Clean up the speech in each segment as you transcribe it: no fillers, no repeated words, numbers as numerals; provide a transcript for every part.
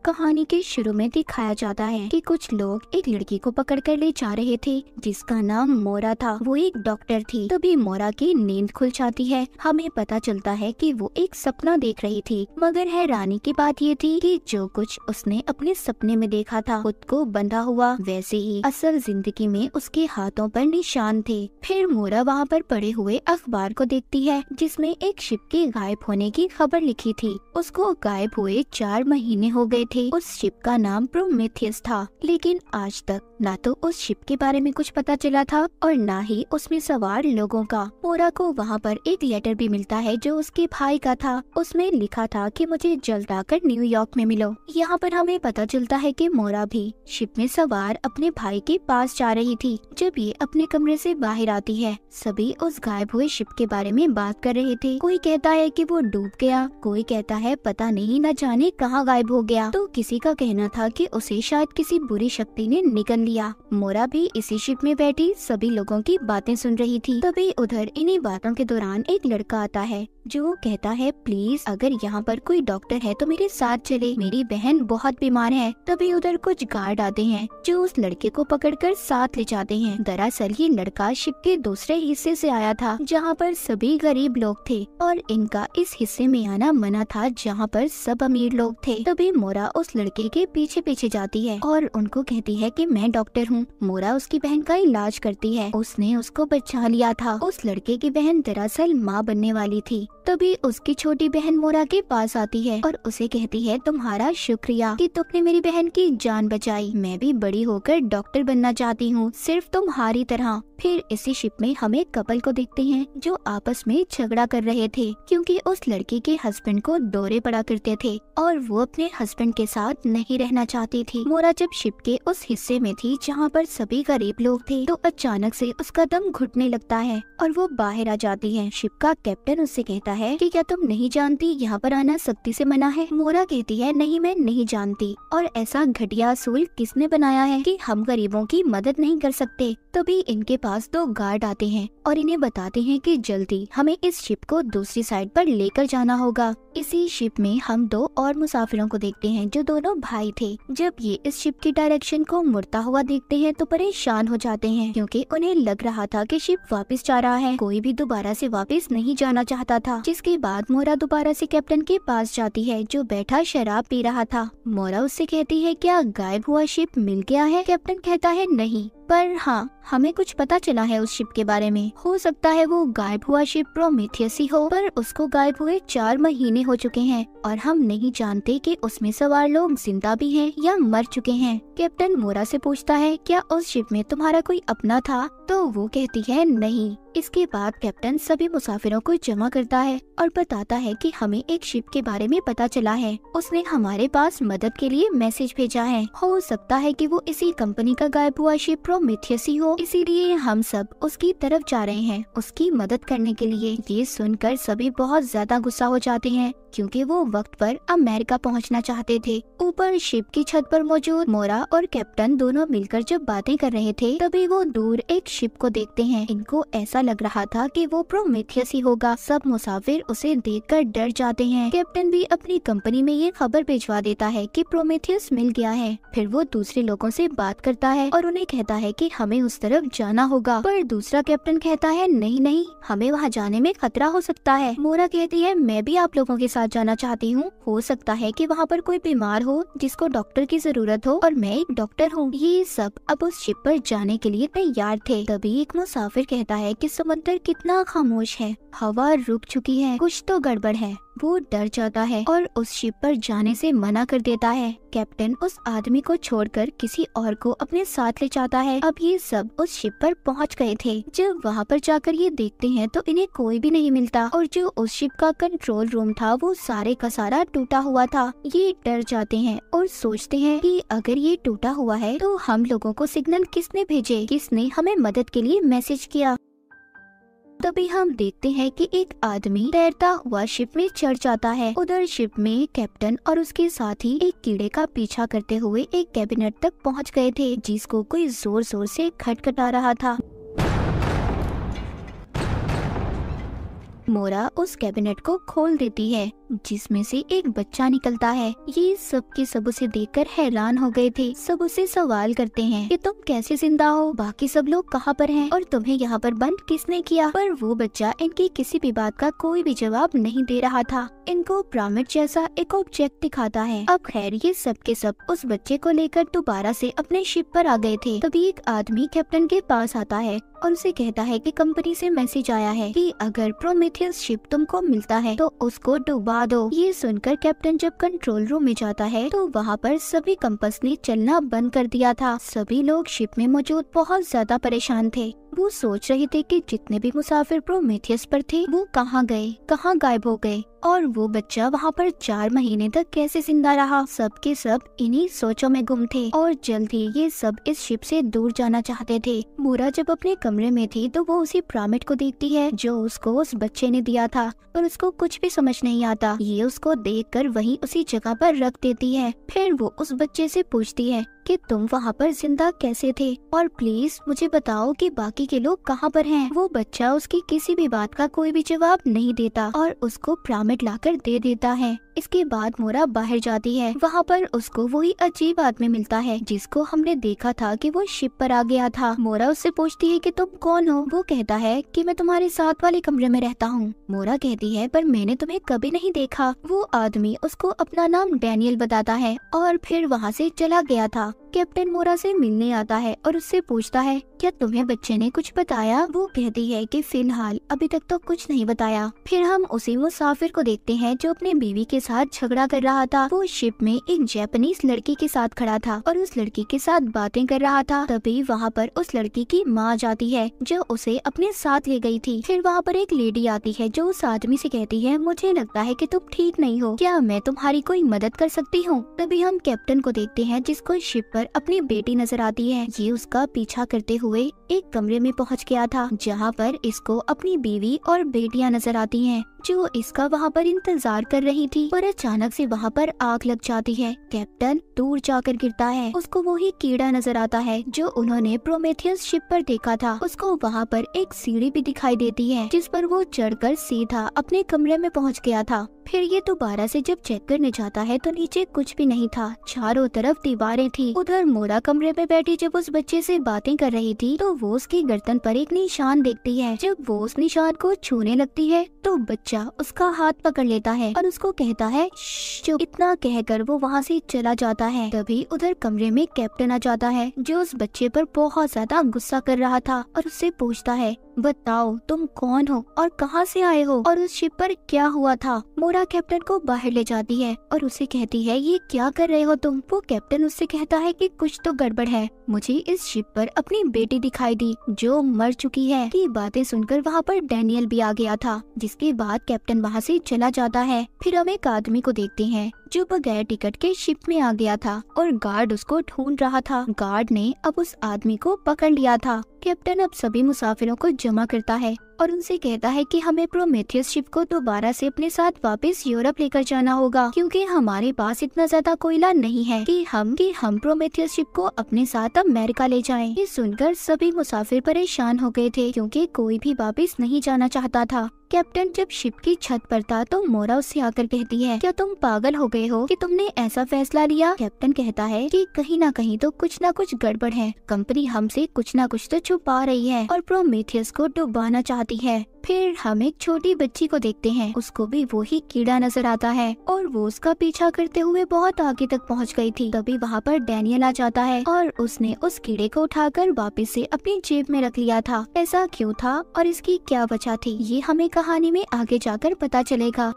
कहानी के शुरू में दिखाया जाता है कि कुछ लोग एक लड़की को पकड़कर ले जा रहे थे जिसका नाम मोरा था। वो एक डॉक्टर थी। तभी मोरा की नींद खुल जाती है। हमें पता चलता है कि वो एक सपना देख रही थी, मगर हैरानी की बात ये थी कि जो कुछ उसने अपने सपने में देखा था खुद को बंधा हुआ, वैसे ही असल जिंदगी में उसके हाथों पर निशान थे। फिर मोरा वहाँ पर पड़े हुए अखबार को देखती है जिसमें एक शिप के गायब होने की खबर लिखी थी। उसको गायब हुए 4 महीने हो गए थे। उस शिप का नाम प्रोमेथियस था, लेकिन आज तक ना तो उस शिप के बारे में कुछ पता चला था और ना ही उसमें सवार लोगों का। मोरा को वहाँ पर एक लेटर भी मिलता है जो उसके भाई का था। उसमें लिखा था कि मुझे जल्द आकर न्यूयॉर्क में मिलो। यहाँ पर हमें पता चलता है कि मोरा भी शिप में सवार अपने भाई के पास जा रही थी। जब ये अपने कमरे से बाहर आती है, सभी उस गायब हुए शिप के बारे में बात कर रहे थे। कोई कहता है कि वो डूब गया, कोई कहता है पता नहीं न जाने कहाँ गायब हो गया, तो किसी का कहना था कि उसे शायद किसी बुरी शक्ति ने निगल लिया। मोरा भी इसी शिप में बैठी सभी लोगों की बातें सुन रही थी। तभी उधर इन्हीं बातों के दौरान एक लड़का आता है जो कहता है, प्लीज अगर यहाँ पर कोई डॉक्टर है तो मेरे साथ चले, मेरी बहन बहुत बीमार है। तभी उधर कुछ गार्ड आते हैं जो उस लड़के को पकड़कर साथ ले जाते हैं। दरअसल ये लड़का शिप के दूसरे हिस्से से आया था जहाँ पर सभी गरीब लोग थे और इनका इस हिस्से में आना मना था जहाँ पर सब अमीर लोग थे। तभी मोरा उस लड़के के पीछे पीछे जाती है और उनको कहती है कि मैं डॉक्टर हूँ। मोरा उसकी बहन का इलाज करती है। उसने उसको बचा लिया था। उस लड़के की बहन दरअसल माँ बनने वाली थी। तभी उसकी छोटी बहन मोरा के पास आती है और उसे कहती है, तुम्हारा शुक्रिया कि तुमने मेरी बहन की जान बचाई। मैं भी बड़ी होकर डॉक्टर बनना चाहती हूँ, सिर्फ तुम्हारी तरह। फिर इसी शिप में हम एक कपल को देखते हैं जो आपस में झगड़ा कर रहे थे क्योंकि उस लड़की के हस्बैंड को दौरे पड़ा करते थे और वो अपने हस्बैंड के साथ नहीं रहना चाहती थी। मोरा जब शिप के उस हिस्से में थी जहाँ पर सभी गरीब लोग थे तो अचानक से उसका दम घुटने लगता है और वो बाहर आ जाती है। शिप का कैप्टन उससे कहता है कि क्या तुम नहीं जानती यहाँ पर आना सख्ती से मना है। मोरा कहती है, नहीं मैं नहीं जानती, और ऐसा घटिया असूल किसने बनाया है कि हम गरीबों की मदद नहीं कर सकते। तभी इनके पास 2 गार्ड आते हैं और इन्हें बताते हैं कि जल्दी हमें इस शिप को दूसरी साइड पर लेकर जाना होगा। इसी शिप में हम 2 और मुसाफिरों को देखते हैं जो दोनों भाई थे। जब ये इस शिप की डायरेक्शन को मुड़ता हुआ देखते हैं तो परेशान हो जाते हैं क्योंकि उन्हें लग रहा था कि शिप वापस जा रहा है। कोई भी दोबारा से वापस नहीं जाना चाहता था। जिसके बाद मोरा दोबारा से कैप्टन के पास जाती है जो बैठा शराब पी रहा था। मोरा उससे कहती है, क्या गायब हुआ शिप मिल गया है? कैप्टन कहता है, नहीं, पर हाँ हमें कुछ पता चला है उस शिप के बारे में। हो सकता है वो गायब हुआ शिप प्रोमेथियस ही हो, पर उसको गायब हुए 4 महीने हो चुके हैं और हम नहीं जानते कि उसमें सवार लोग जिंदा भी हैं या मर चुके हैं। कैप्टन मोरा से पूछता है, क्या उस शिप में तुम्हारा कोई अपना था? तो वो कहती है, नहीं। इसके बाद कैप्टन सभी मुसाफिरों को जमा करता है और बताता है कि हमें एक शिप के बारे में पता चला है। उसने हमारे पास मदद के लिए मैसेज भेजा है। हो सकता है कि वो इसी कंपनी का गायब हुआ शिप प्रोमेथियस ही हो, इसीलिए हम सब उसकी तरफ जा रहे हैं उसकी मदद करने के लिए। ये सुनकर सभी बहुत ज्यादा गुस्सा हो जाते हैं क्योंकि वो वक्त पर अमेरिका पहुंचना चाहते थे। ऊपर शिप की छत पर मौजूद मोरा और कैप्टन दोनों मिलकर जब बातें कर रहे थे तभी वो दूर एक शिप को देखते हैं। इनको ऐसा लग रहा था कि वो प्रोमेथियस ही होगा। सब मुसाफिर उसे देखकर डर जाते हैं। कैप्टन भी अपनी कंपनी में ये खबर भिजवा देता है कि प्रोमेथियस मिल गया है। फिर वो दूसरे लोगों से बात करता है और उन्हें कहता है कि हमें उस तरफ जाना होगा, पर दूसरा कैप्टन कहता है, नहीं नहीं, हमें वहाँ जाने में खतरा हो सकता है। मोरा कहती है, मैं भी आप लोगों के साथ जाना चाहती हूँ। हो सकता है कि वहाँ पर कोई बीमार हो जिसको डॉक्टर की जरूरत हो और मैं एक डॉक्टर हूँ। ये सब अब उस शिप पर जाने के लिए तैयार थे। तभी एक मुसाफिर कहता है कि समंदर कितना खामोश है, हवा रुक चुकी है, कुछ तो गड़बड़ है। वो डर जाता है और उस शिप पर जाने से मना कर देता है। कैप्टन उस आदमी को छोड़कर किसी और को अपने साथ ले जाता है। अब ये सब उस शिप पर पहुंच गए थे। जब वहाँ पर जाकर ये देखते हैं तो इन्हें कोई भी नहीं मिलता और जो उस शिप का कंट्रोल रूम था वो सारे का सारा टूटा हुआ था। ये डर जाते हैं और सोचते हैं कि अगर ये टूटा हुआ है तो हम लोगों को सिग्नल किसने भेजे, किसने हमें मदद के लिए मैसेज किया। तभी हम देखते हैं कि एक आदमी तैरता हुआ शिप में चढ़ जाता है। उधर शिप में कैप्टन और उसके साथी एक कीड़े का पीछा करते हुए एक कैबिनेट तक पहुंच गए थे जिसको कोई जोर जोर से खटखटा रहा था। मोरा उस कैबिनेट को खोल देती है जिसमें से एक बच्चा निकलता है। ये सब के सब उसे देखकर हैरान हो गए थे। सब उसे सवाल करते हैं कि तुम कैसे जिंदा हो, बाकी सब लोग कहाँ पर हैं और तुम्हें यहाँ पर बंद किसने किया। पर वो बच्चा इनकी किसी भी बात का कोई भी जवाब नहीं दे रहा था। इनको पिरामिड जैसा एक ऑब्जेक्ट दिखाता है। अब खैर ये सब के सब उस बच्चे को लेकर दोबारा से अपने शिप पर आ गए थे। तभी एक आदमी कैप्टन के पास आता है और उसे कहता है कि कंपनी से मैसेज आया है कि अगर प्रोमेथियस शिप तुमको मिलता है तो उसको डुबा दो। ये सुनकर कैप्टन जब कंट्रोल रूम में जाता है तो वहाँ पर सभी कंपस ने चलना बंद कर दिया था। सभी लोग शिप में मौजूद बहुत ज्यादा परेशान थे। वो सोच रहे थे कि जितने भी मुसाफिर प्रोमेथियस पर थे वो कहाँ गए, कहाँ गायब हो गए और वो बच्चा वहाँ पर 4 महीने तक कैसे जिंदा रहा। सब के सब इन्हीं सोचों में गुम थे और जल्द ही ये सब इस शिप से दूर जाना चाहते थे। मोरा जब अपने कमरे में थी तो वो उसी पिरामिड को देखती है जो उसको उस बच्चे ने दिया था, पर उसको कुछ भी समझ नहीं आता। ये उसको देखकर वहीं उसी जगह पर रख देती है। फिर वो उस बच्चे से पूछती है कि तुम वहाँ पर जिंदा कैसे थे और प्लीज मुझे बताओ कि बाकी के लोग कहाँ पर हैं। वो बच्चा उसकी किसी भी बात का कोई भी जवाब नहीं देता और उसको पिरामिड लाकर दे देता है। इसके बाद मोरा बाहर जाती है। वहाँ पर उसको वही अजीब आदमी मिलता है जिसको हमने देखा था कि वो शिप पर आ गया था। मोरा उससे पूछती है कि तुम कौन हो। वो कहता है कि मैं तुम्हारे साथ वाले कमरे में रहता हूँ। मोरा कहती है पर मैंने तुम्हें कभी नहीं देखा। वो आदमी उसको अपना नाम डैनियल बताता है और फिर वहाँ से चला गया था। कैप्टन मोरा से मिलने आता है और उससे पूछता है क्या तुम्हें बच्चे ने कुछ बताया। वो कहती है कि फिलहाल अभी तक तो कुछ नहीं बताया। फिर हम उसी मुसाफिर को देखते हैं जो अपने बीवी के साथ झगड़ा कर रहा था। वो शिप में एक जापानीज लड़की के साथ खड़ा था और उस लड़की के साथ बातें कर रहा था। तभी वहाँ पर उस लड़की की माँ जाती है जो उसे अपने साथ ले गई थी। फिर वहाँ पर एक लेडी आती है जो उस आदमी से कहती है मुझे लगता है कि तुम ठीक नहीं हो, क्या मैं तुम्हारी कोई मदद कर सकती हूँ। तभी हम कैप्टन को देखते हैं जिसको शिप पर अपनी बेटी नजर आती है। ये उसका पीछा करते हुए एक कमरे में पहुंच गया था जहां पर इसको अपनी बीवी और बेटियां नजर आती हैं जो इसका वहाँ पर इंतजार कर रही थी। पर अचानक से वहाँ पर आग लग जाती है। कैप्टन दूर जाकर गिरता है। उसको वही कीड़ा नजर आता है जो उन्होंने प्रोमेथियस शिप पर देखा था। उसको वहाँ पर एक सीढ़ी भी दिखाई देती है जिस पर वो चढ़कर सीधा अपने कमरे में पहुँच गया था। फिर ये दोबारा से जब चेक करने जाता है तो नीचे कुछ भी नहीं था, चारों तरफ दीवारें थी। उधर मोरा कमरे में बैठी जब उस बच्चे से बातें कर रही थी तो वो उसकी गर्दन पर एक निशान देखती है। जब वो उस निशान को छूने लगती है तो बच्चा उसका हाथ पकड़ लेता है और उसको कहता है चुप। इतना कहकर वो वहाँ से चला जाता है। तभी उधर कमरे में कैप्टन आ जाता है जो उस बच्चे पर बहुत ज्यादा गुस्सा कर रहा था और उससे पूछता है बताओ तुम कौन हो और कहाँ से आए हो और उस शिप पर क्या हुआ था। मोरा कैप्टन को बाहर ले जाती है और उसे कहती है ये क्या कर रहे हो तुम। वो कैप्टन उससे कहता है कि कुछ तो गड़बड़ है, मुझे इस शिप पर अपनी बेटी दिखाई दी जो मर चुकी है। की बातें सुनकर वहाँ पर डैनियल भी आ गया था जिसके बाद कैप्टन वहाँ से चला जाता है। फिर हम एक आदमी को देखते हैं जो बगैर टिकट के शिप में आ गया था और गार्ड उसको ढूंढ रहा था। गार्ड ने अब उस आदमी को पकड़ लिया था। कैप्टन अब सभी मुसाफिरों को जमा करता है और उनसे कहता है कि हमें प्रोमेथियस शिप को दोबारा से अपने साथ वापस यूरोप लेकर जाना होगा क्योंकि हमारे पास इतना ज्यादा कोयला नहीं है कि हम प्रोमेथियस शिप को अपने साथ अमेरिका ले जाएं। ये सुनकर सभी मुसाफिर परेशान हो गए थे क्योंकि कोई भी वापस नहीं जाना चाहता था। कैप्टन जब शिप की छत पर था तो मोरा उससे आकर कहती है क्या तुम पागल हो गए हो कि तुमने ऐसा फैसला लिया। कैप्टन कहता है कि कहीं ना कहीं तो कुछ ना कुछ गड़बड़ है, कंपनी हमसे कुछ ना कुछ तो छुपा रही है और प्रोमेथियस को डुबाना चाहती है। फिर हम एक छोटी बच्ची को देखते हैं, उसको भी वही कीड़ा नजर आता है और वो उसका पीछा करते हुए बहुत आगे तक पहुंच गई थी। तभी वहाँ पर डैनियल आ जाता है और उसने उस कीड़े को उठाकर वापस से अपनी जेब में रख लिया था। ऐसा क्यों था और इसकी क्या वजह थी ये हमें कहानी में आगे जाकर पता चलेगा।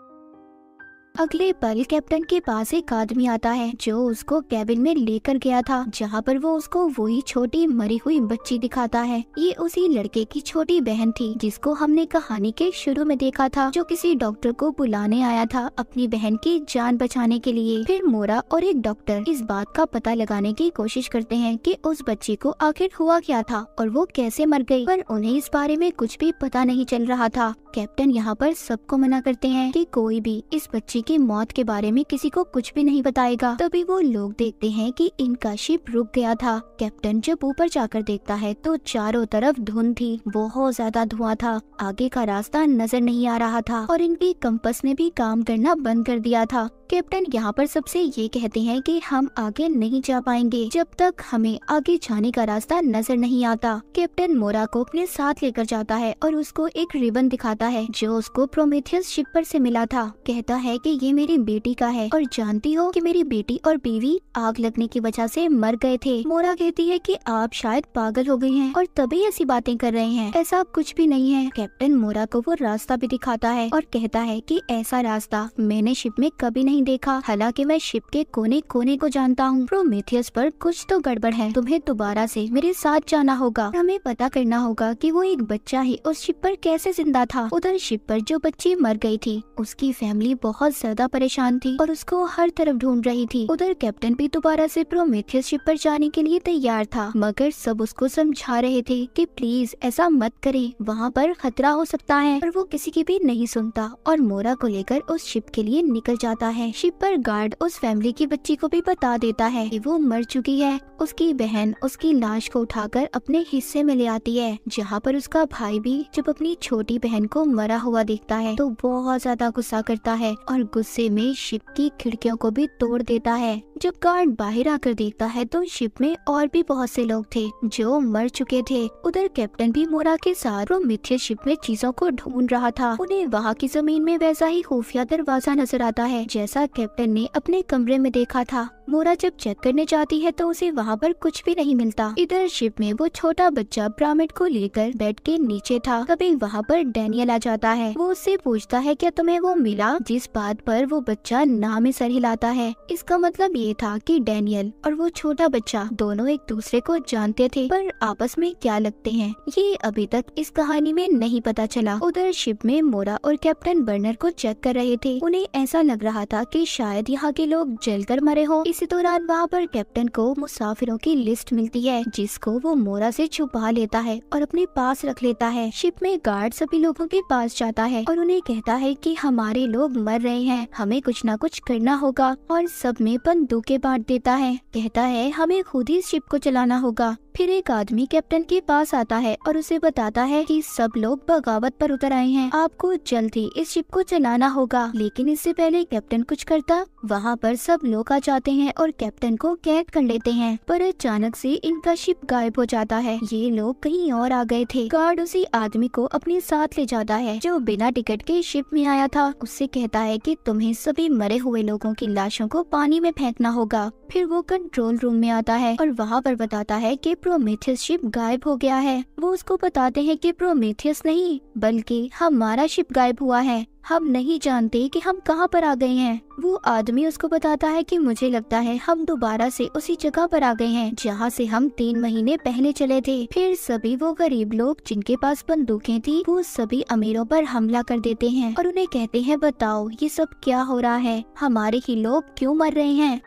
अगले पल कैप्टन के पास एक आदमी आता है जो उसको कैबिन में लेकर गया था जहाँ पर वो उसको वही छोटी मरी हुई बच्ची दिखाता है। ये उसी लड़के की छोटी बहन थी जिसको हमने कहानी के शुरू में देखा था जो किसी डॉक्टर को बुलाने आया था अपनी बहन की जान बचाने के लिए। फिर मोरा और एक डॉक्टर इस बात का पता लगाने की कोशिश करते हैं कि उस बच्ची को आखिर हुआ क्या था और वो कैसे मर गई, पर उन्हें इस बारे में कुछ भी पता नहीं चल रहा था। कैप्टन यहाँ पर सबको मना करते हैं कि कोई भी इस बच्ची की मौत के बारे में किसी को कुछ भी नहीं बताएगा। तभी वो लोग देखते हैं कि इनका शिप रुक गया था। कैप्टन जब ऊपर जाकर देखता है तो चारों तरफ धुंध थी, बहुत ज्यादा धुआं था, आगे का रास्ता नजर नहीं आ रहा था और इनकी कंपास ने भी काम करना बंद कर दिया था। कैप्टन यहाँ पर सबसे ये कहते हैं कि हम आगे नहीं जा पाएंगे जब तक हमें आगे जाने का रास्ता नजर नहीं आता। कैप्टन मोरा को अपने साथ लेकर जाता है और उसको एक रिबन दिखाता है जो उसको प्रोमेथियस शिप पर से मिला था। कहता है कि ये मेरी बेटी का है और जानती हो कि मेरी बेटी और बीवी आग लगने की वजह से मर गए थे। मोरा कहती है कि आप शायद पागल हो गई हैं और तभी ऐसी बातें कर रहे हैं, ऐसा कुछ भी नहीं है। कैप्टन मोरा को वो रास्ता भी दिखाता है और कहता है कि ऐसा रास्ता मैंने शिप में कभी नहीं देखा, हालांकि मैं शिप के कोने कोने को जानता हूँ। प्रोमेथियस पर कुछ तो गड़बड़ है, तुम्हें दोबारा से मेरे साथ जाना होगा। हमें पता करना होगा कि वो एक बच्चा ही उस शिप पर कैसे जिंदा था। उधर शिप पर जो बच्ची मर गई थी उसकी फैमिली बहुत ज्यादा परेशान थी और उसको हर तरफ ढूंढ रही थी। उधर कैप्टन भी दोबारा से प्रोमेथियस शिप पर जाने के लिए तैयार था, मगर सब उसको समझा रहे थे कि प्लीज ऐसा मत करे, वहाँ पर खतरा हो सकता है, पर वो किसी की भी नहीं सुनता और मोरा को लेकर उस शिप के लिए निकल जाता है। शिप पर गार्ड उस फैमिली की बच्ची को भी बता देता है कि वो मर चुकी है। उसकी बहन उसकी लाश को उठाकर अपने हिस्से में ले आती है, जहाँ पर उसका भाई भी जब अपनी छोटी बहन को मरा हुआ देखता है तो बहुत ज्यादा गुस्सा करता है और गुस्से में शिप की खिड़कियों को भी तोड़ देता है। जब गार्ड बाहर आकर देखता है तो शिप में और भी बहुत से लोग थे जो मर चुके थे। उधर कैप्टन भी मोरा के साथ प्रोमेथियस शिप में चीजों को ढूंढ रहा था। उन्हें वहाँ की जमीन में वैसा ही खुफिया दरवाजा नजर आता है जैसा कैप्टन ने अपने कमरे में देखा था। मोरा जब चेक करने जाती है तो उसे वहाँ पर कुछ भी नहीं मिलता। इधर शिप में वो छोटा बच्चा ब्रामिड को लेकर बेड के नीचे था। तभी वहाँ पर डैनियल आ जाता है। वो उससे पूछता है क्या तुम्हें वो मिला, जिस बात पर वो बच्चा ना में सर हिलाता है। इसका मतलब ये था कि डैनियल और वो छोटा बच्चा दोनों एक दूसरे को जानते थे, पर आपस में क्या लगते हैं ये अभी तक इस कहानी में नहीं पता चला। उधर शिप में मोरा और कैप्टन बर्नर को चेक कर रहे थे। उन्हें ऐसा लग रहा था कि शायद यहाँ के लोग जलकर मरे हो। इसी दौरान वहाँ पर कैप्टन को मुसाफिरों की लिस्ट मिलती है जिसको वो मोरा से छुपा लेता है और अपने पास रख लेता है। शिप में गार्ड सभी लोगों के पास जाता है और उन्हें कहता है कि हमारे लोग मर रहे हैं, हमें कुछ न कुछ करना होगा, और सब में बंदूकें बांट देता है। कहता है हमें खुद ही शिप को चलाना होगा। फिर एक आदमी कैप्टन के पास आता है और उसे बताता है कि सब लोग बगावत पर उतर आए हैं, आपको जल्द ही इस शिप को चलाना होगा। लेकिन इससे पहले कैप्टन कुछ करता, वहाँ पर सब लोग आ जाते हैं और कैप्टन को कैद कर लेते हैं, पर अचानक से इनका शिप गायब हो जाता है। ये लोग कहीं और आ गए थे। गार्ड उसी आदमी को अपने साथ ले जाता है जो बिना टिकट के शिप में आया था। उससे कहता है कि तुम्हें सभी मरे हुए लोगों की लाशों को पानी में फेंकना होगा। फिर वो कंट्रोल रूम में आता है और वहाँ पर बताता है कि प्रोमेथियस शिप गायब हो गया है। वो उसको बताते हैं कि प्रोमेथियस नहीं बल्कि हमारा शिप गायब हुआ है, हम नहीं जानते कि हम कहाँ पर आ गए हैं। वो आदमी उसको बताता है कि मुझे लगता है हम दोबारा से उसी जगह पर आ गए हैं जहाँ से हम 3 महीने पहले चले थे। फिर सभी वो गरीब लोग जिनके पास बंदूकें थी वो सभी अमीरों पर हमला कर देते हैं और उन्हें कहते हैं बताओ ये सब क्या हो रहा है, हमारे ही लोग क्यों मर रहे हैं।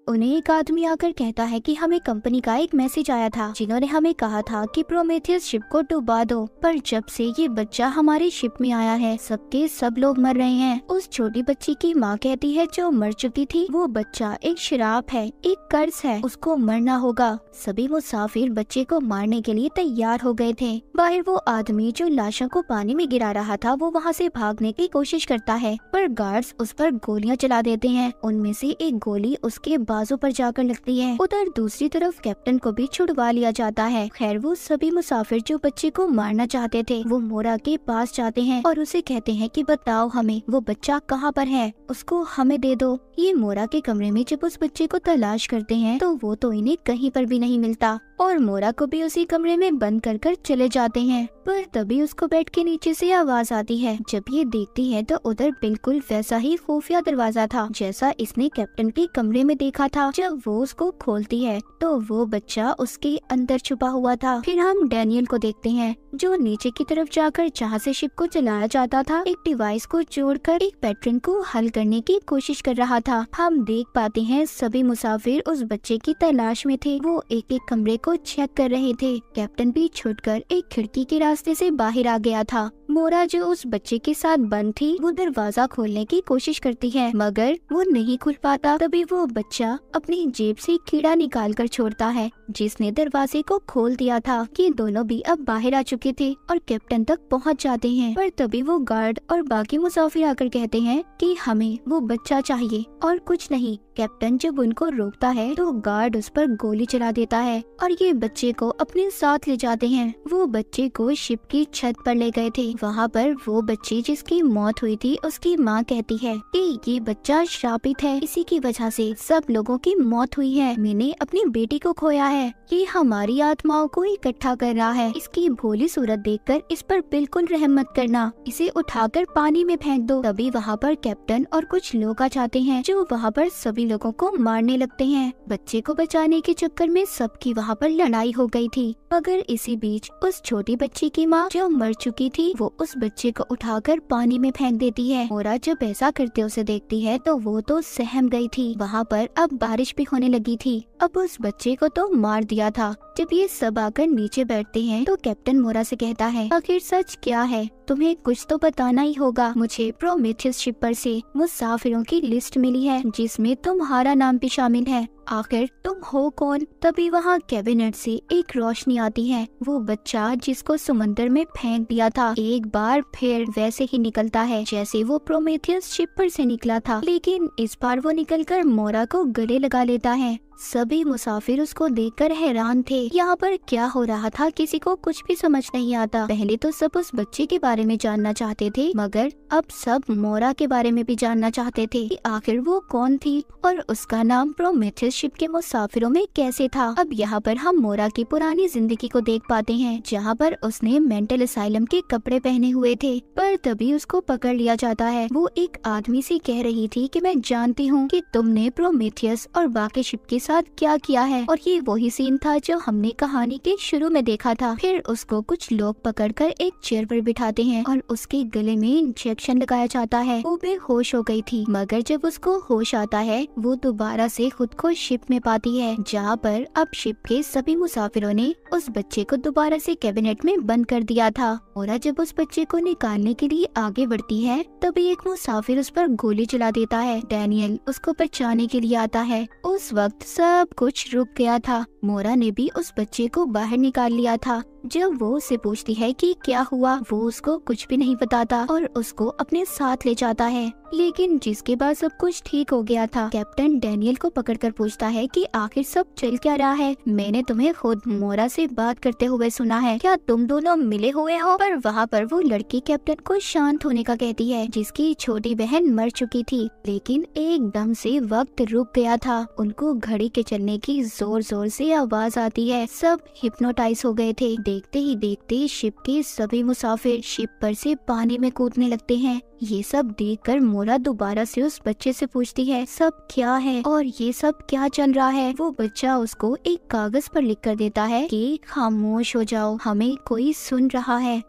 उन्हें एक आदमी आकर कहता है कि हमें कंपनी का एक मैसेज आया था जिन्होंने हमें कहा था कि प्रोमेथियस शिप को डुबा दो, पर जब से ये बच्चा हमारी शिप में आया है सबके सब लोग मर रहे हैं। उस छोटी बच्ची की माँ कहती है जो मर चुकी थी वो बच्चा एक शराब है, एक कर्ज है, उसको मरना होगा। सभी मुसाफिर बच्चे को मारने के लिए तैयार हो गए थे। बाहर वो आदमी जो लाशों को पानी में गिरा रहा था वो वहाँ से भागने की कोशिश करता है, पर गार्ड्स उस पर गोलियां चला देते हैं। उनमें से एक गोली उसके बाजू पर जाकर लगती है। उधर दूसरी तरफ कैप्टन को भी छुड़वा लिया जाता है। खैर वो सभी मुसाफिर जो बच्चे को मारना चाहते थे वो मोरा के पास जाते हैं और उसे कहते हैं कि बताओ हमें वो बच्चा कहाँ पर है, उसको हमें दे दो। ये मोरा के कमरे में जब उस बच्चे को तलाश करते हैं तो वो तो इन्हें कहीं पर भी नहीं मिलता और मोरा को भी उसी कमरे में बंद कर चले जाते हैं। पर तभी उसको बेड के नीचे से आवाज आती है। जब ये देखती है तो उधर बिल्कुल वैसा ही खुफिया दरवाजा था जैसा इसने कैप्टन के कमरे में देखा रखा था। जब वो उसको खोलती है तो वो बच्चा उसके अंदर छुपा हुआ था। फिर हम डैनियल को देखते हैं जो नीचे की तरफ जाकर जहाँ से शिप को चलाया जाता था एक डिवाइस को जोड़कर एक पैटर्न को हल करने की कोशिश कर रहा था। हम देख पाते हैं सभी मुसाफिर उस बच्चे की तलाश में थे। वो एक एक कमरे को चेक कर रहे थे। कैप्टन भी छुटकर एक खिड़की के रास्ते से बाहर आ गया था। मोरा जो उस बच्चे के साथ बंद थी वो दरवाजा खोलने की कोशिश करती है मगर वो नहीं खुल पाता। तभी वो बच्चा अपनी जेब से कीड़ा निकाल कर छोड़ता है जिसने दरवाजे को खोल दिया था। ये दोनों भी अब बाहर आ चुके थे और कैप्टन तक पहुंच जाते हैं। पर तभी वो गार्ड और बाकी मुसाफिर आकर कहते हैं कि हमें वो बच्चा चाहिए और कुछ नहीं। कैप्टन जब उनको रोकता है तो गार्ड उस पर गोली चला देता है और ये बच्चे को अपने साथ ले जाते हैं। वो बच्चे को शिप की छत पर ले गए थे। वहाँ पर वो बच्ची जिसकी मौत हुई थी उसकी माँ कहती है कि ये बच्चा श्रापित है, इसी की वजह से सब लोगों की मौत हुई है। मैंने अपनी बेटी को खोया है। ये हमारी आत्माओं को इकट्ठा कर रहा है। इसकी भोली सूरत देखकर इस पर बिल्कुल रहम मत करना। इसे उठाकर पानी में फेंक दो। तभी वहाँ पर कैप्टन और कुछ लोग आ जाते हैं जो वहाँ पर सभी लोगों को मारने लगते हैं। बच्चे को बचाने के चक्कर में सबकी वहाँ पर लड़ाई हो गई थी। मगर इसी बीच उस छोटी बच्ची की माँ जो मर चुकी थी वो उस बच्चे को उठाकर पानी में फेंक देती है। मोरा जब ऐसा करते उसे देखती है तो वो तो सहम गई थी। वहाँ पर अब बारिश भी होने लगी थी। अब उस बच्चे को तो मार दिया था। जब ये सब आकर नीचे बैठते हैं तो कैप्टन मोरा से कहता है आखिर सच क्या है, तुम्हें कुछ तो बताना ही होगा। मुझे प्रोमेथियस शिप पर से मुसाफिरों की लिस्ट मिली है जिसमें तुम्हारा नाम भी शामिल है। आखिर तुम हो कौन? तभी वहाँ कैबिनेट से एक रोशनी आती है। वो बच्चा जिसको समुद्र में फेंक दिया था एक बार फिर वैसे ही निकलता है जैसे वो प्रोमेथियस शिप पर से निकला था, लेकिन इस बार वो निकलकर मोरा को गले लगा लेता है। सभी मुसाफिर उसको देखकर हैरान थे। यहाँ पर क्या हो रहा था किसी को कुछ भी समझ नहीं आता। पहले तो सब उस बच्चे के बारे में जानना चाहते थे मगर अब सब मोरा के बारे में भी जानना चाहते थे कि आखिर वो कौन थी और उसका नाम प्रोमेथियस शिप के मुसाफिरों में कैसे था। अब यहाँ पर हम मोरा की पुरानी जिंदगी को देख पाते हैं जहाँ पर उसने मेंटल असाइलम के कपड़े पहने हुए थे। पर तभी उसको पकड़ लिया जाता है। वो एक आदमी से कह रही थी कि मैं जानती हूँ कि तुमने प्रोमेथियस और बाकी शिप के साथ क्या किया है और ये वही सीन था जो हमने कहानी के शुरू में देखा था। फिर उसको कुछ लोग पकड़कर एक चेयर पर बिठाते हैं और उसके गले में इंजेक्शन लगाया जाता है। वो बेहोश हो गई थी मगर जब उसको होश आता है वो दोबारा से खुद को शिप में पाती है जहाँ पर अब शिप के सभी मुसाफिरों ने उस बच्चे को दोबारा से कैबिनेट में बंद कर दिया था। और जब उस बच्चे को निकालने के लिए आगे बढ़ती है तभी एक मुसाफिर उस पर गोली चला देता है। डैनियल उसको बचाने के लिए आता है। उस वक्त सब कुछ रुक गया था। मोरा ने भी उस बच्चे को बाहर निकाल लिया था। जब वो उसे पूछती है कि क्या हुआ वो उसको कुछ भी नहीं बताता और उसको अपने साथ ले जाता है। लेकिन जिसके बाद सब कुछ ठीक हो गया था कैप्टन डैनियल को पकड़कर पूछता है कि आखिर सब चल क्या रहा है। मैंने तुम्हें खुद मोरा से बात करते हुए सुना है, क्या तुम दोनों मिले हुए हो? पर वहाँ पर वो लड़की कैप्टन को शांत होने का कहती है जिसकी छोटी बहन मर चुकी थी। लेकिन एकदम से वक्त रुक गया था। उनको घड़ी के चलने की जोर जोर से आवाज आती है। सब हिप्नोटाइज हो गए थे। देखते ही देखते शिप के सभी मुसाफिर शिप पर से पानी में कूदने लगते हैं। ये सब देखकर मोरा दोबारा से उस बच्चे से पूछती है सब क्या है और ये सब क्या चल रहा है। वो बच्चा उसको एक कागज पर लिख कर देता है कि खामोश हो जाओ, हमें कोई सुन रहा है।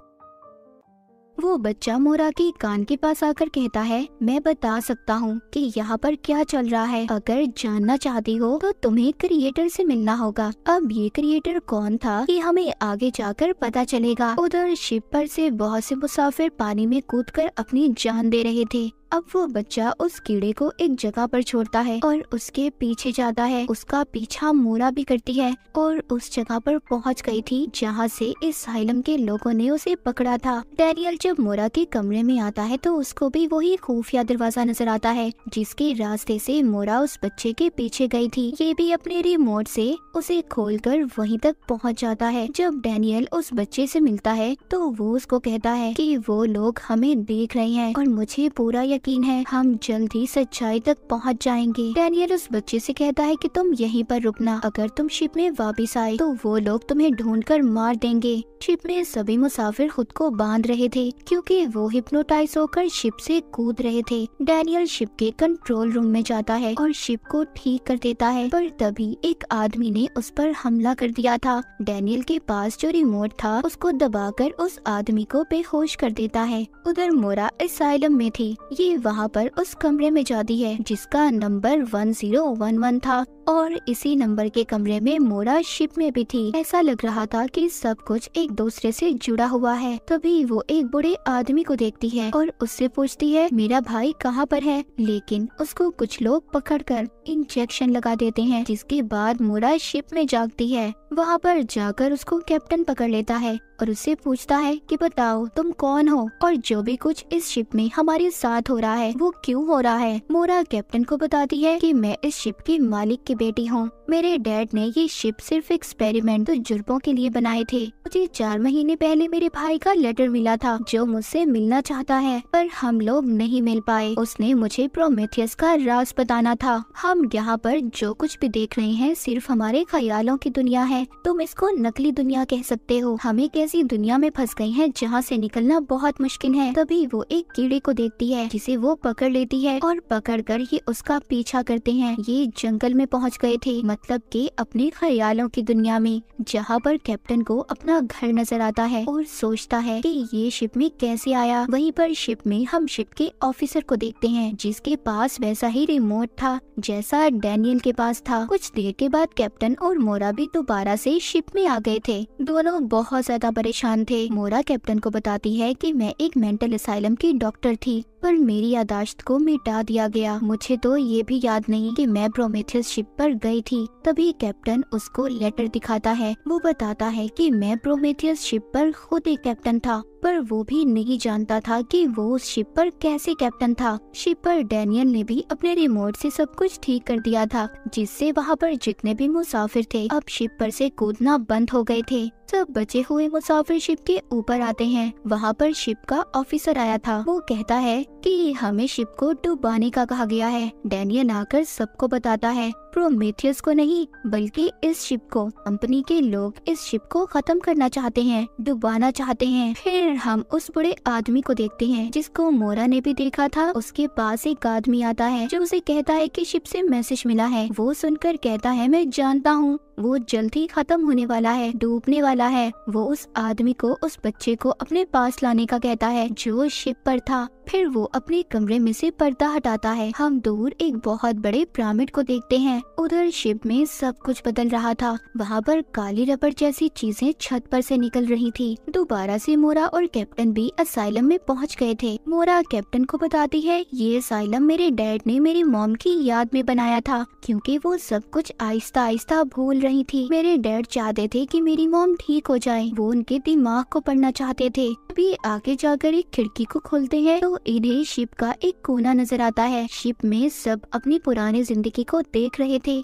वो बच्चा मोरा के कान के पास आकर कहता है मैं बता सकता हूँ कि यहाँ पर क्या चल रहा है। अगर जानना चाहती हो तो तुम्हें क्रिएटर से मिलना होगा। अब ये क्रिएटर कौन था ये हमें आगे जाकर पता चलेगा। उधर शिप पर से बहुत से मुसाफिर पानी में कूदकर अपनी जान दे रहे थे। अब वो बच्चा उस कीड़े को एक जगह पर छोड़ता है और उसके पीछे जाता है। उसका पीछा मोरा भी करती है और उस जगह पर पहुंच गई थी जहां से इस साइलम के लोगों ने उसे पकड़ा था। डैनियल जब मोरा के कमरे में आता है तो उसको भी वही खुफिया दरवाजा नजर आता है जिसके रास्ते से मोरा उस बच्चे के पीछे गई थी। ये भी अपने रिमोट से उसे खोलकर वहीं तक पहुंच जाता है। जब डैनियल उस बच्चे से मिलता है तो वो उसको कहता है कि वो लोग हमें देख रहे हैं और मुझे पूरा यकीन यकीन है हम जल्द ही सच्चाई तक पहुंच जाएंगे। डैनियल उस बच्चे से कहता है कि तुम यहीं पर रुकना, अगर तुम शिप में वापस आए तो वो लोग तुम्हें ढूंढकर मार देंगे। शिप में सभी मुसाफिर खुद को बांध रहे थे क्योंकि वो हिप्नोटाइज होकर शिप से कूद रहे थे। डैनियल शिप के कंट्रोल रूम में जाता है और शिप को ठीक कर देता है, पर तभी एक आदमी ने उस पर हमला कर दिया था। डैनियल के पास जो रिमोट था उसको दबाकर उस आदमी को बेहोश कर देता है। उधर मोरा असाइलम में थी। ये वहाँ पर उस कमरे में जाती है जिसका नंबर 1011 था और इसी नंबर के कमरे में मोरा शिप में भी थी। ऐसा लग रहा था कि सब कुछ एक दूसरे से जुड़ा हुआ है। तभी वो एक बूढ़े आदमी को देखती है और उससे पूछती है मेरा भाई कहाँ पर है, लेकिन उसको कुछ लोग पकड़कर इंजेक्शन लगा देते हैं, जिसके बाद मोरा शिप में जागती है। वहाँ पर जाकर उसको कैप्टन पकड़ लेता है और उससे पूछता है कि बताओ तुम कौन हो और जो भी कुछ इस शिप में हमारे साथ हो रहा है वो क्यों हो रहा है। मोरा कैप्टन को बताती है कि मैं इस शिप के मालिक की बेटी हूँ। मेरे डैड ने ये शिप सिर्फ एक्सपेरिमेंट तजुर्बों के लिए बनाए थे। मुझे 4 महीने पहले मेरे भाई का लेटर मिला था जो मुझसे मिलना चाहता है, पर हम लोग नहीं मिल पाए। उसने मुझे प्रोमेथियस का राज बताना था। हम यहाँ पर जो कुछ भी देख रहे हैं सिर्फ हमारे ख्यालों की दुनिया है। तुम इसको नकली दुनिया कह सकते हो। हम एक ऐसी दुनिया में फंस गए हैं जहाँ से निकलना बहुत मुश्किल है। तभी वो एक कीड़े को देखती है जिसे वो पकड़ लेती है और पकड़कर ये उसका पीछा करते हैं। ये जंगल में पहुँच गए थे, मतलब कि अपने ख्यालों की दुनिया में, जहाँ पर कैप्टन को अपना घर नजर आता है और सोचता है कि ये शिप में कैसे आया। वहीं पर शिप में हम शिप के ऑफिसर को देखते हैं जिसके पास वैसा ही रिमोट था जैसा डैनियल के पास था। कुछ देर के बाद कैप्टन और मोरा भी दोबारा से शिप में आ गए थे। दोनों बहुत ज्यादा परेशान थे। मोरा कैप्टन को बताती है कि मैं एक मेंटल असाइलम की डॉक्टर थी, पर मेरी यादाश्त को मिटा दिया गया। मुझे तो ये भी याद नहीं कि मैं प्रोमेथियस शिप पर गई थी। तभी कैप्टन उसको लेटर दिखाता है। वो बताता है कि मैं प्रोमेथियस शिप पर खुद एक कैप्टन था, पर वो भी नहीं जानता था कि वो उस शिप पर कैसे कैप्टन था। शिप पर डैनियल ने भी अपने रिमोट से सब कुछ ठीक कर दिया था, जिससे वहाँ पर जितने भी मुसाफिर थे अब शिप पर से कूदना बंद हो गए थे। सब बचे हुए मुसाफिर शिप के ऊपर आते हैं। वहाँ पर शिप का ऑफिसर आया था। वो कहता है कि हमें शिप को डुबाने का कहा गया है। डैनियल आकर सबको बताता है, प्रोमेथियस को नहीं बल्कि इस शिप को। कंपनी के लोग इस शिप को खत्म करना चाहते हैं, डुबाना चाहते हैं। फिर हम उस बड़े आदमी को देखते हैं जिसको मोरा ने भी देखा था। उसके पास एक आदमी आता है जो उसे कहता है कि शिप से मैसेज मिला है। वो सुनकर कहता है मैं जानता हूँ, वो जल्द ही खत्म होने वाला है, डूबने वाला है। वो उस आदमी को उस बच्चे को अपने पास लाने का कहता है जो शिप पर था। फिर वो अपने कमरे में से पर्दा हटाता है। हम दूर एक बहुत बड़े पिरामिड को देखते हैं। उधर शिप में सब कुछ बदल रहा था। वहाँ पर काली रबड़ जैसी चीजें छत पर से निकल रही थी। दोबारा से मोरा और कैप्टन भी असाइलम में पहुँच गए थे। मोरा कैप्टन को बताती है ये असाइलम मेरे डैड ने मेरी मॉम की याद में बनाया था, क्योंकि वो सब कुछ आहिस्ता आहिस्ता भूल रही थी। मेरे डैड चाहते थे कि मेरी मॉम ठीक हो जाए। वो उनके दिमाग को पढ़ना चाहते थे। अभी आगे जाकर एक खिड़की को खोलते हैं तो इन्हें शिप का एक कोना नजर आता है। शिप में सब अपनी पुरानी जिंदगी को देख रहे थे।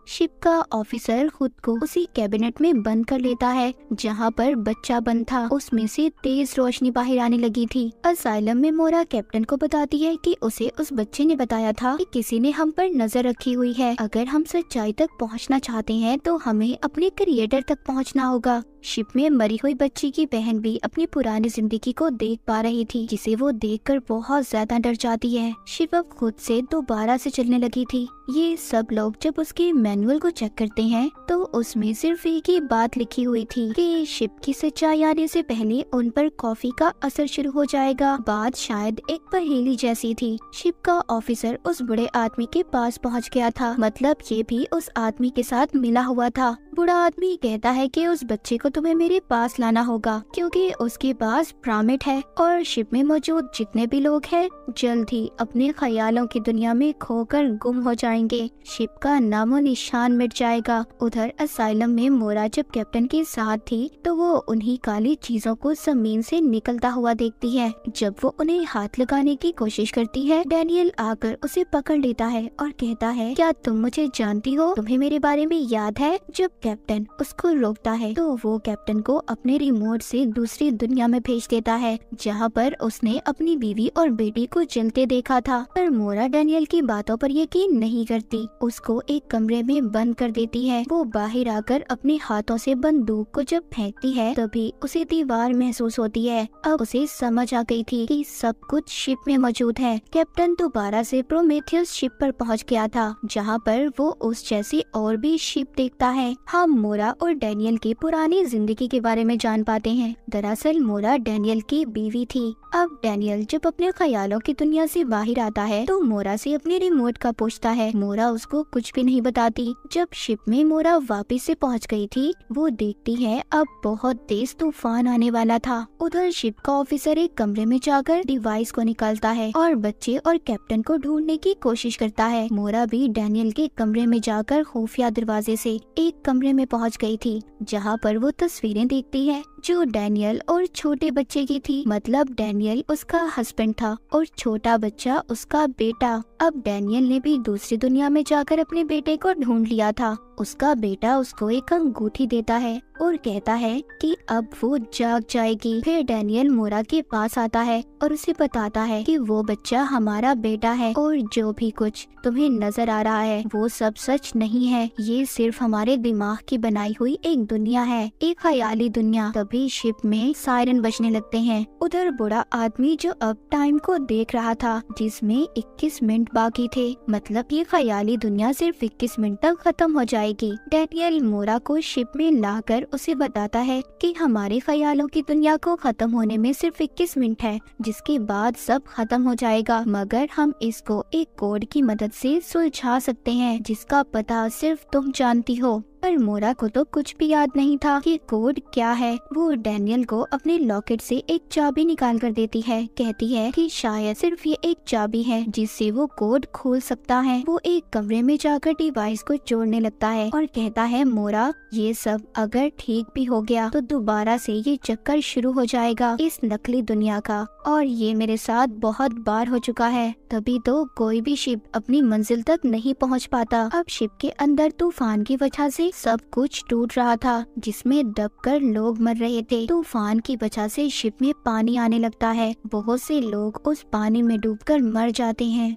शिप का ऑफिसर खुद को उसी कैबिनेट में बंद कर लेता है जहाँ पर बच्चा बंद था। उसमें से तेज रोशनी बाहर आने लगी थी। असाइलम में मोरा कैप्टन को बताती है कि उसे उस बच्चे ने बताया था कि किसी ने हम पर नजर रखी हुई है। अगर हम सच्चाई तक पहुँचना चाहते हैं तो हमें अपने क्रिएटर तक पहुँचना होगा। शिप में मरी हुई बच्ची की बहन भी अपनी पुरानी जिंदगी को देख पा रही थी, जिसे वो देखकर बहुत ज्यादा डर जाती है। शिप अब खुद से दोबारा से चलने लगी थी। ये सब लोग जब उसके मैनुअल को चेक करते हैं तो उसमें सिर्फ एक ही बात लिखी हुई थी कि शिप की सच्चाई आने से पहले उन पर कॉफी का असर शुरू हो जाएगा। बात शायद एक पहेली जैसी थी। शिप का ऑफिसर उस बड़े आदमी के पास पहुंच गया था, मतलब ये भी उस आदमी के साथ मिला हुआ था। बूढ़ा आदमी कहता है कि उस बच्चे को तुम्हें मेरे पास लाना होगा, क्योंकि उसके पास पिरामिड है और शिप में मौजूद जितने भी लोग हैं जल्द ही अपने ख्यालों की दुनिया में खोकर गुम हो जाएंगे। शिप का नामो निशान मिट जाएगा। उधर असाइलम में मोरा जब कैप्टन के साथ थी तो वो उन्हीं काली चीजों को जमीन से निकलता हुआ देखती है। जब वो उन्हें हाथ लगाने की कोशिश करती है, डैनियल आकर उसे पकड़ लेता है और कहता है क्या तुम मुझे जानती हो? तुम्हें मेरे बारे में याद है? जब कैप्टन उसको रोकता है तो वो कैप्टन को अपने रिमोट से दूसरी दुनिया में भेज देता है, जहाँ पर उसने अपनी बीवी और बेटी को जलते देखा था। पर मोरा डैनियल की बातों पर यकीन नहीं करती, उसको एक कमरे में बंद कर देती है। वो बाहर आकर अपने हाथों से बंदूक को जब फेंकती है तभी उसे दीवार महसूस होती है। अब उसे समझ आ गई थी कि सब कुछ शिप में मौजूद है। कैप्टन दोबारा से प्रोमेथियस शिप पर पहुंच गया था, जहां पर वो उस जैसी और भी शिप देखता है। हम मोरा और डैनियल की पुरानी जिंदगी के बारे में जान पाते हैं। दरअसल मोरा डैनियल की बीवी थी। अब डैनियल जब अपने ख्यालों की दुनिया से बाहर आता है तो मोरा से अपने रिमोट का पूछता है। मोरा उसको कुछ भी नहीं बताती। जब शिप में मोरा वापस से पहुंच गई थी, वो देखती है अब बहुत तेज तूफान आने वाला था। उधर शिप का ऑफिसर एक कमरे में जाकर डिवाइस को निकालता है और बच्चे और कैप्टन को ढूंढने की कोशिश करता है। मोरा भी डैनियल के कमरे में जाकर खुफिया दरवाजे से एक कमरे में पहुंच गई थी, जहां पर वो तस्वीरें देखती है जो डैनियल और छोटे बच्चे की थी। मतलब डैनियल उसका हस्बैंड था और छोटा बच्चा उसका बेटा। अब डैनियल ने भी दूसरी दुनिया में जाकर अपने बेटे को ढूंढ लिया था। उसका बेटा उसको एक अंगूठी देता है और कहता है कि अब वो जाग जाएगी। फिर डैनियल मोरा के पास आता है और उसे बताता है कि वो बच्चा हमारा बेटा है और जो भी कुछ तुम्हें नजर आ रहा है वो सब सच नहीं है। ये सिर्फ हमारे दिमाग की बनाई हुई एक दुनिया है, एक ख्याली दुनिया। तभी शिप में सायरन बजने लगते हैं। उधर बूढ़ा आदमी जो अब टाइम को देख रहा था, जिसमें 21 मिनट बाकी थे। मतलब ये ख्याली दुनिया सिर्फ 21 मिनट तक खत्म हो जाएगी। डैनियल मोरा को शिप में लाकर उसे बताता है कि हमारे ख्यालों की दुनिया को खत्म होने में सिर्फ 21 मिनट है, जिसके बाद सब खत्म हो जाएगा, मगर हम इसको एक कोड की मदद से सुलझा सकते हैं जिसका पता सिर्फ तुम जानती हो। पर मोरा को तो कुछ भी याद नहीं था कि कोड क्या है। वो डैनियल को अपने लॉकेट से एक चाबी निकाल कर देती है। कहती है कि शायद सिर्फ ये एक चाबी है जिससे वो कोड खोल सकता है। वो एक कमरे में जाकर डिवाइस को जोड़ने लगता है और कहता है, मोरा ये सब अगर ठीक भी हो गया तो दोबारा से ये चक्कर शुरू हो जाएगा इस नकली दुनिया का, और ये मेरे साथ बहुत बार हो चुका है। तभी तो कोई भी शिप अपनी मंजिल तक नहीं पहुंच पाता। अब शिप के अंदर तूफान की वजह से सब कुछ टूट रहा था, जिसमें दबकर लोग मर रहे थे। तूफान की वजह से शिप में पानी आने लगता है। बहुत से लोग उस पानी में डूबकर मर जाते हैं।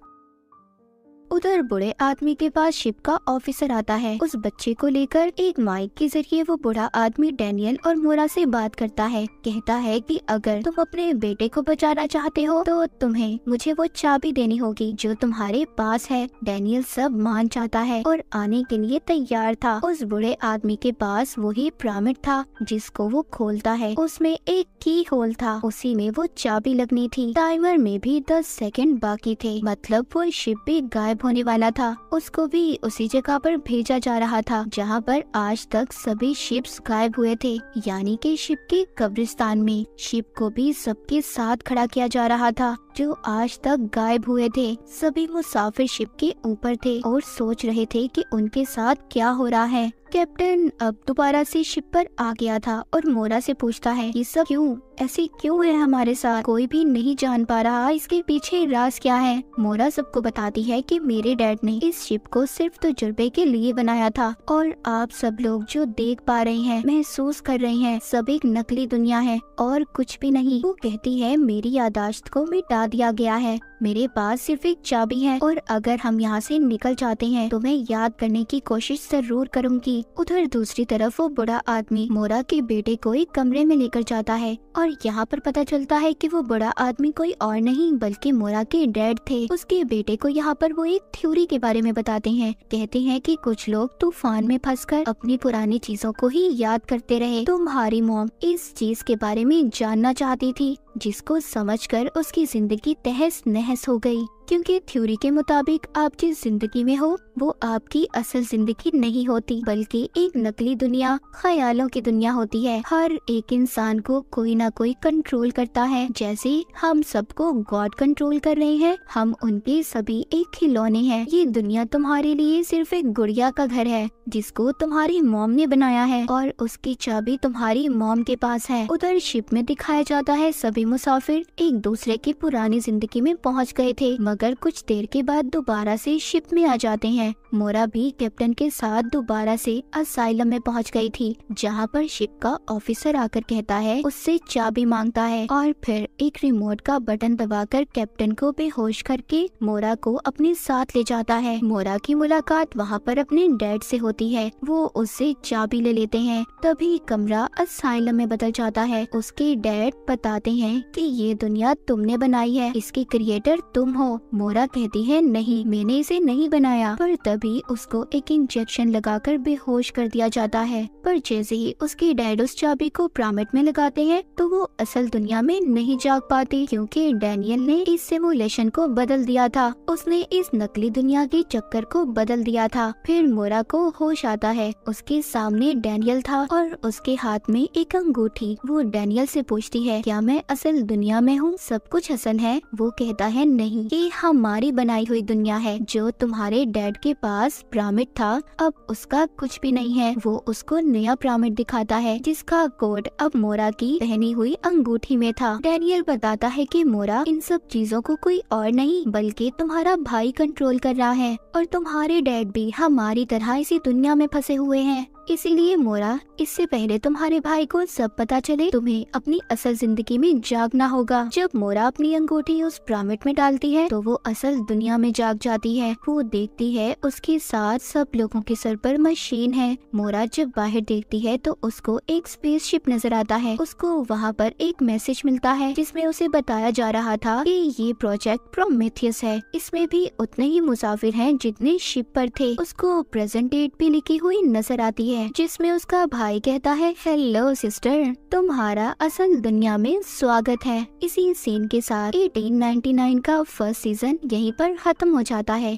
उधर बूढ़े आदमी के पास शिप का ऑफिसर आता है। उस बच्चे को लेकर एक माइक के जरिए वो बूढ़ा आदमी डैनियल और मोरा से बात करता है। कहता है कि अगर तुम अपने बेटे को बचाना चाहते हो तो तुम्हें मुझे वो चाबी देनी होगी जो तुम्हारे पास है। डैनियल सब मान जाता है और आने के लिए तैयार था। उस बूढ़े आदमी के पास वही पिरामिड था जिसको वो खोलता है। उसमें एक की होल था, उसी में वो चाबी लगनी थी। टाइमर में भी 10 सेकंड बाकी थे। मतलब वो शिप भी गायब होने वाला था। उसको भी उसी जगह पर भेजा जा रहा था जहाँ पर आज तक सभी शिप्स गायब हुए थे, यानी कि शिप के कब्रिस्तान में। शिप को भी सबके साथ खड़ा किया जा रहा था जो आज तक गायब हुए थे। सभी मुसाफिर शिप के ऊपर थे और सोच रहे थे कि उनके साथ क्या हो रहा है। कैप्टन अब दोबारा से शिप पर आ गया था और मोरा से पूछता है, ये सब क्यों, ऐसे क्यों है हमारे साथ? कोई भी नहीं जान पा रहा इसके पीछे राज क्या है। मोरा सबको बताती है कि मेरे डैड ने इस शिप को सिर्फ तजुर्बे के लिए बनाया था और आप सब लोग जो देख पा रहे हैं, महसूस कर रहे हैं, सब एक नकली दुनिया है और कुछ भी नहीं। वो कहती है, मेरी यादाश्त को मिटा दिया गया है, मेरे पास सिर्फ एक चाबी है और अगर हम यहाँ से निकल जाते हैं तो मैं याद करने की कोशिश जरूर करूँगी। उधर दूसरी तरफ वो बूढ़ा आदमी मोरा के बेटे को एक कमरे में लेकर जाता है और यहाँ पर पता चलता है कि वो बड़ा आदमी कोई और नहीं बल्कि मोरा के डैड थे। उसके बेटे को यहाँ पर वो एक थ्योरी के बारे में बताते हैं। कहते हैं कि कुछ लोग तूफान में फंसकर अपनी पुरानी चीजों को ही याद करते रहे। तुम्हारी मॉम इस चीज के बारे में जानना चाहती थी, जिसको समझकर उसकी जिंदगी तहस नहस हो गई। क्योंकि थ्योरी के मुताबिक आप जिस जिंदगी में हो वो आपकी असल जिंदगी नहीं होती, बल्कि एक नकली दुनिया, ख्यालों की दुनिया होती है। हर एक इंसान को कोई ना कोई कंट्रोल करता है। जैसे हम सबको गॉड कंट्रोल कर रहे हैं, हम उनके सभी एक खिलौने हैं। ये दुनिया तुम्हारे लिए सिर्फ एक गुड़िया का घर है जिसको तुम्हारी मॉम ने बनाया है और उसकी चाबी तुम्हारी मॉम के पास है। उधर शिप में दिखाया जाता है सभी मुसाफिर एक दूसरे की पुरानी जिंदगी में पहुँच गए थे, मगर कुछ देर के बाद दोबारा से शिप में आ जाते हैं। मोरा भी कैप्टन के साथ दोबारा से असाइलम में पहुंच गई थी, जहां पर शिप का ऑफिसर आकर कहता है, उससे चाबी मांगता है और फिर एक रिमोट का बटन दबाकर कैप्टन को बेहोश करके मोरा को अपने साथ ले जाता है। मोरा की मुलाकात वहां पर अपने डैड से होती है। वो उससे चाबी ले लेते हैं। तभी कमरा असाइलम में बदल जाता है। उसके डैड बताते हैं कि ये दुनिया तुमने बनाई है, इसके क्रिएटर तुम हो। मोरा कहती है, नहीं, मैंने इसे नहीं बनाया। पर तभी उसको एक इंजेक्शन लगाकर बेहोश कर दिया जाता है। पर जैसे ही उसके डैड उस चाबी को पिरामिड में लगाते हैं तो वो असल दुनिया में नहीं जाग पाती, क्योंकि डैनियल ने इस सिमुलेशन को बदल दिया था। उसने इस नकली दुनिया के चक्कर को बदल दिया था। फिर मोरा को होश आता है। उसके सामने डैनियल था और उसके हाथ में एक अंगूठी। वो डैनियल से पूछती है, क्या मैं असल दुनिया में हूँ? सब कुछ असल है? वो कहता है, नहीं, ये हमारी बनाई हुई दुनिया है। जो तुम्हारे डैड के पास पिरामिड था, अब उसका कुछ भी नहीं है। वो उसको नया पिरामिड दिखाता है, जिसका कोड अब मोरा की पहनी हुई अंगूठी में था। डैनियल बताता है कि मोरा, इन सब चीजों को कोई और नहीं बल्कि तुम्हारा भाई कंट्रोल कर रहा है और तुम्हारे डैड भी हमारी तरह इसी दुनिया में फंसे हुए हैं। इसीलिए मोरा, इससे पहले तुम्हारे भाई को सब पता चले, तुम्हें अपनी असल जिंदगी में जागना होगा। जब मोरा अपनी अंगूठी उस पिरामिड में डालती है तो वो असल दुनिया में जाग जाती है। वो देखती है उसके साथ सब लोगों के सर पर मशीन है। मोरा जब बाहर देखती है तो उसको एक स्पेसशिप नजर आता है। उसको वहाँ पर एक मैसेज मिलता है जिसमें उसे बताया जा रहा था कि ये प्रोजेक्ट प्रोमेथियस है। इसमें भी उतने ही मुसाफिर हैं जितने शिप पर थे। उसको प्रेजेंट डेट भी लिखी हुई नजर आती है, जिसमें उसका भाई कहता है, हेलो सिस्टर, तुम्हारा असल दुनिया में स्वागत है। इसी सीन के साथ 1899 का फर्स्ट सीजन यहीं पर खत्म हो जाता है।